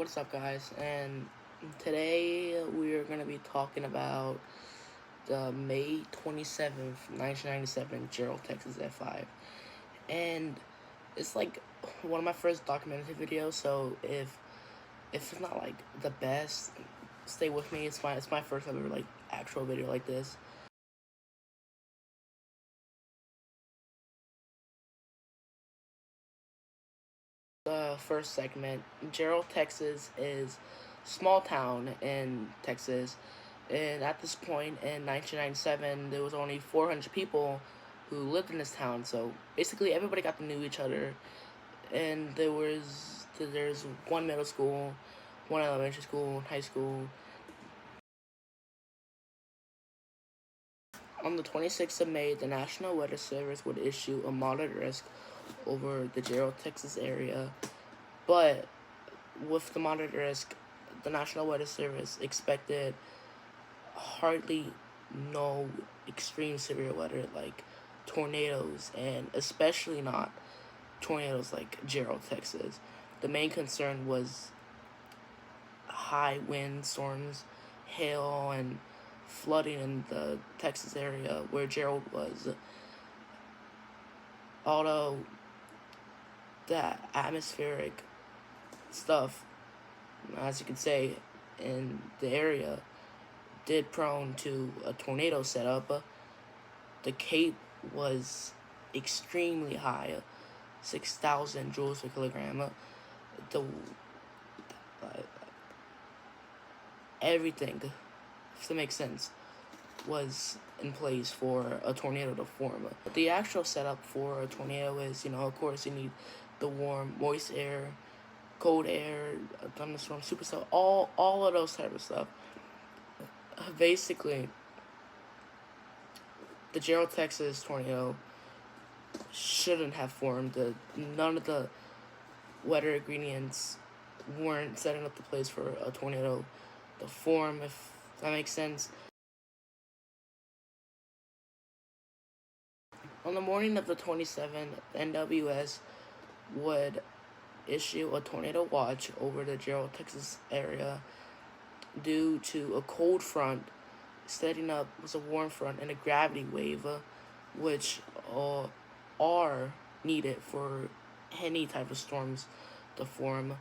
What's up, guys? And today we're going to be talking about the May 27th, 1997 Jarrell Tx F5. And it's like one of my first documentary videos, so if it's not like the best, stay with me. It's my first ever like actual video like this. The first segment, Jarrell, Texas is small town in Texas, and at this point in 1997 there was only 400 people who lived in this town, so basically everybody got to know each other. And there's one middle school, one elementary school, high school. On the 26th of May, the National Weather Service would issue a moderate risk over the Jarrell, Texas area. But with the moderate risk, the National Weather Service expected hardly no extreme severe weather like tornadoes, and especially not tornadoes like Jarrell, Texas. The main concern was high wind storms, hail, and flooding in the Texas area where Jarrell was. Although the atmospheric stuff, as you can say, in the area did prone to a tornado setup, the Cape was extremely high, 6,000 joules per kilogram. Everything, if that makes sense, was in place for a tornado to form. The actual setup for a tornado is, of course, you need the warm, moist air, cold air, a thunderstorm, supercell, all of those type of stuff. Basically, the Jarrell, Texas tornado shouldn't have formed. None of the weather ingredients weren't setting up the place for a tornado to form, if that makes sense. On the morning of the 27th, NWS would issue a tornado watch over the Jarrell, Texas area due to a cold front setting up was a warm front and a gravity wave, which are needed for any type of storms to form,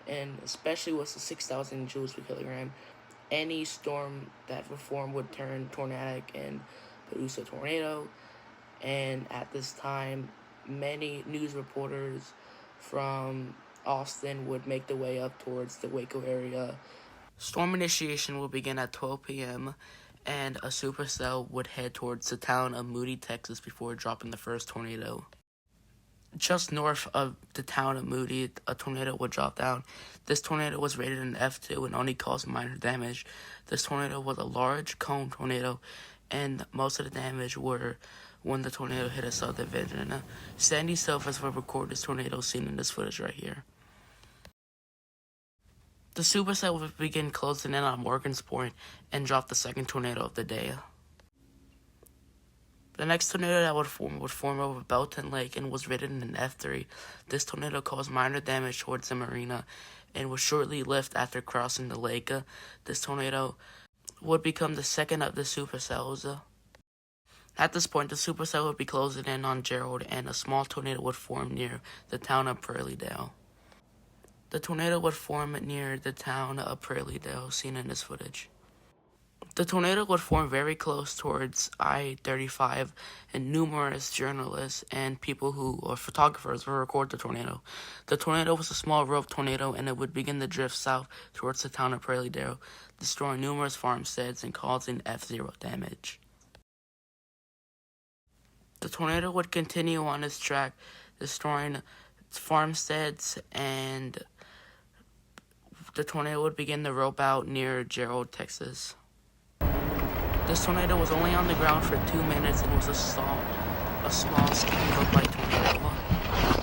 and especially with the 6,000 joules per kilogram. Any storm that would form would turn tornadic and produce a tornado. And at this time, many news reporters from Austin would make their way up towards the Waco area. Storm initiation will begin at 12 p.m., and a supercell would head towards the town of Moody, Texas, before dropping the first tornado. Just north of the town of Moody, a tornado would drop down. This tornado was rated an F2 and only caused minor damage. This tornado was a large cone tornado, and most of the damage were when the tornado hit a subdivision. Sandy Silvers will record this tornado seen in this footage right here. The supercell would begin closing in on Morgan's Point and drop the second tornado of the day. The next tornado that would form over Belton Lake and was rated an F3. This tornado caused minor damage towards the marina and would shortly lift after crossing the lake. This tornado would become the second of the supercells. At this point, the supercell would be closing in on Jarrell, and a small tornado would form near the town of Pearlydale. The tornado would form near the town of Pearlydale, seen in this footage. The tornado would form very close towards I-35, and numerous journalists and people or photographers would record the tornado. The tornado was a small rope tornado, and it would begin to drift south towards the town of Pearlydale, destroying numerous farmsteads and causing F0 damage. The tornado would continue on its track, destroying farmsteads, and the tornado would begin to rope out near Jarrell, Texas. This tornado was only on the ground for 2 minutes and was a small scale rope-like tornado.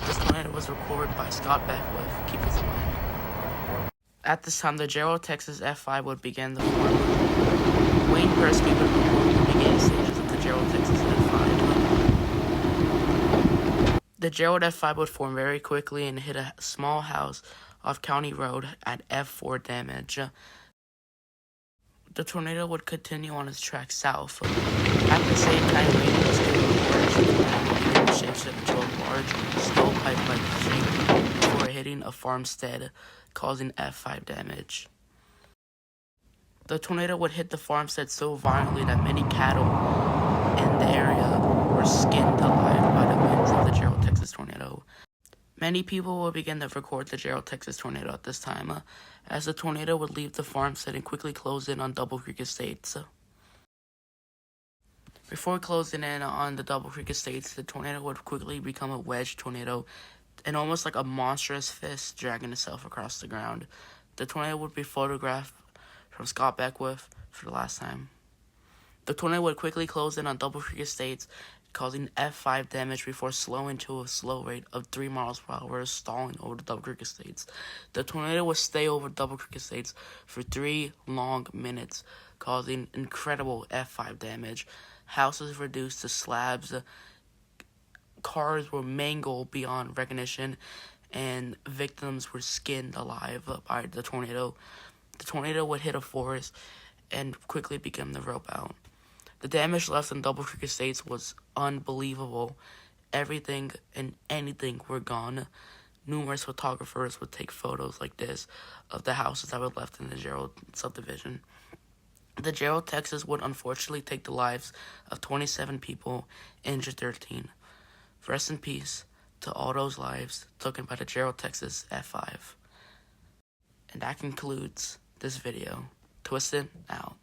This tornado was recorded by Scott Beckwith. Keep this in mind. At this time, the Jarrell, Texas F5 would begin to form. Wayne Persky would record the beginning stages of the Jarrell, Texas F5. The Jarrell F5 would form very quickly and hit a small house off County Road at F4 damage. The tornado would continue on its track south. At the same time, radios could report shapeshift into a large stovepipe-like shape before hitting a farmstead, causing F5 damage. The tornado would hit the farmstead so violently that many cattle in the area were skinned alive by the winds of the Jarrell, Texas tornado. Many people will begin to record the Jarrell, Texas tornado at this time, as the tornado would leave the farmstead and quickly close in on Double Creek Estates. Before closing in on the Double Creek Estates, the tornado would quickly become a wedge tornado, and almost like a monstrous fist dragging itself across the ground. The tornado would be photographed from Scott Beckwith for the last time. The tornado would quickly close in on Double Creek Estates, causing F5 damage before slowing to a slow rate of 3 miles per hour, stalling over the Double Creek Estates. The tornado would stay over Double Creek Estates for 3 long minutes, causing incredible F5 damage. Houses reduced to slabs, cars were mangled beyond recognition, and victims were skinned alive by the tornado. The tornado would hit a forest and quickly become the rope out. The damage left in Double Creek Estates was unbelievable. Everything and anything were gone. Numerous photographers would take photos like this of the houses that were left in the Jarrell subdivision. The Jarrell, Texas would unfortunately take the lives of 27 people, injure 13. Rest in peace to all those lives taken by the Jarrell, Texas F5. And that concludes this video. Twisted out.